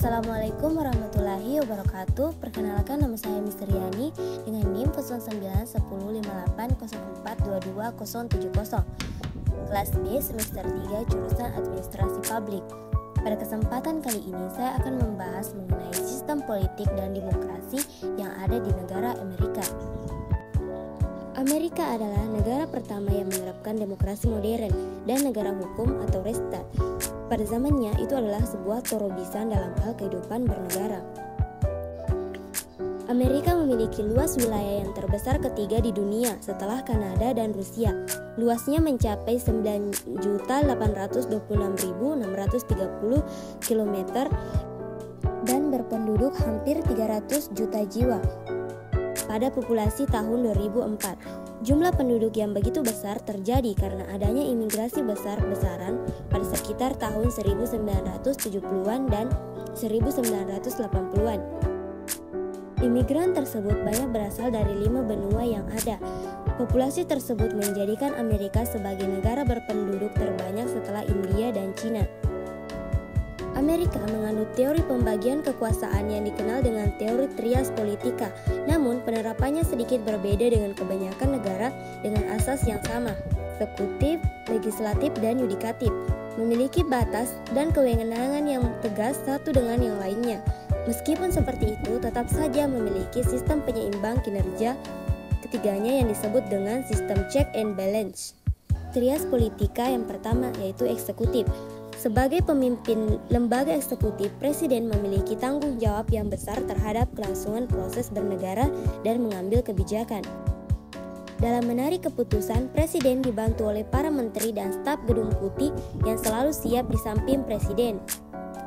Assalamualaikum warahmatullahi wabarakatuh. Perkenalkan, nama saya Mister Yani dengan NIM 091058042270. Kelas B semester 3 jurusan Administrasi Publik. Pada kesempatan kali ini saya akan membahas mengenai sistem politik dan demokrasi yang ada di negara Amerika. Amerika adalah negara pertama yang menerapkan demokrasi modern dan negara hukum atau restat. Pada zamannya itu adalah sebuah terobosan dalam hal kehidupan bernegara. Amerika memiliki luas wilayah yang terbesar ketiga di dunia setelah Kanada dan Rusia. Luasnya mencapai 9.826.630 km dan berpenduduk hampir 300 juta jiwa. Pada populasi tahun 2004, jumlah penduduk yang begitu besar terjadi karena adanya imigrasi besar-besaran pada sekitar tahun 1970-an dan 1980-an. Imigran tersebut banyak berasal dari 5 benua yang ada. Populasi tersebut menjadikan Amerika sebagai negara berpenduduk terbanyak setelah India dan Cina. Amerika menganut teori pembagian kekuasaan yang dikenal dengan teori trias politika, namun penerapannya sedikit berbeda dengan kebanyakan negara dengan asas yang sama. Eksekutif, legislatif, dan yudikatif memiliki batas dan kewenangan yang tegas satu dengan yang lainnya. Meskipun seperti itu, tetap saja memiliki sistem penyeimbang kinerja ketiganya yang disebut dengan sistem check and balance. Trias politika yang pertama yaitu eksekutif. Sebagai pemimpin lembaga eksekutif, presiden memiliki tanggung jawab yang besar terhadap kelangsungan proses bernegara dan mengambil kebijakan. Dalam menarik keputusan, presiden dibantu oleh para menteri dan staf Gedung Putih yang selalu siap di samping presiden.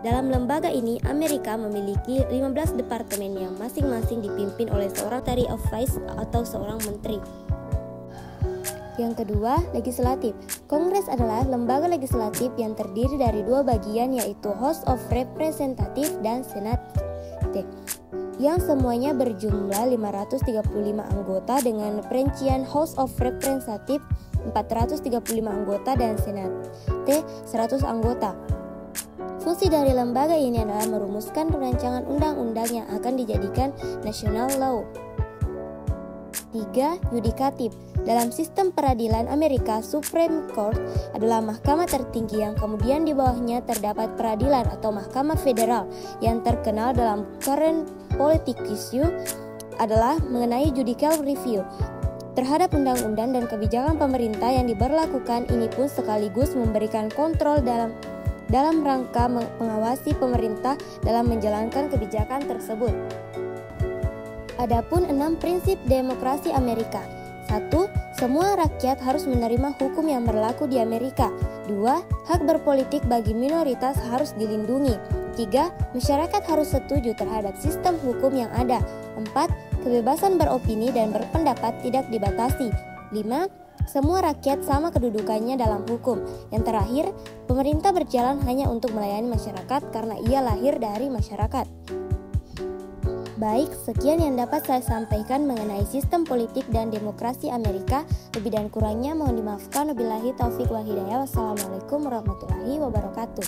Dalam lembaga ini, Amerika memiliki 15 departemen yang masing-masing dipimpin oleh seorang Secretary of Vice atau seorang menteri. Yang kedua, legislatif. Kongres adalah lembaga legislatif yang terdiri dari 2 bagian yaitu House of Representatives dan Senate, yang semuanya berjumlah 535 anggota dengan perincian House of Representatives 435 anggota dan Senate 100 anggota. Fungsi dari lembaga ini adalah merumuskan rancangan undang-undang yang akan dijadikan national law. 3. Yudikatif. Dalam sistem peradilan Amerika, Supreme Court adalah mahkamah tertinggi yang kemudian di bawahnya terdapat peradilan atau mahkamah federal. Yang terkenal dalam current politic issue adalah mengenai judicial review terhadap undang-undang dan kebijakan pemerintah yang diberlakukan. Ini pun sekaligus memberikan kontrol dalam rangka mengawasi pemerintah dalam menjalankan kebijakan tersebut. Adapun 6 prinsip demokrasi Amerika. 1. Semua rakyat harus menerima hukum yang berlaku di Amerika. 2. Hak berpolitik bagi minoritas harus dilindungi. 3. Masyarakat harus setuju terhadap sistem hukum yang ada. 4. Kebebasan beropini dan berpendapat tidak dibatasi. 5. Semua rakyat sama kedudukannya dalam hukum. Yang terakhir, pemerintah berjalan hanya untuk melayani masyarakat karena ia lahir dari masyarakat. Baik, sekian yang dapat saya sampaikan mengenai sistem politik dan demokrasi Amerika. Lebih dan kurangnya mohon dimaafkan. Wabillahi taufiq wal hidayah. Wassalamualaikum warahmatullahi wabarakatuh.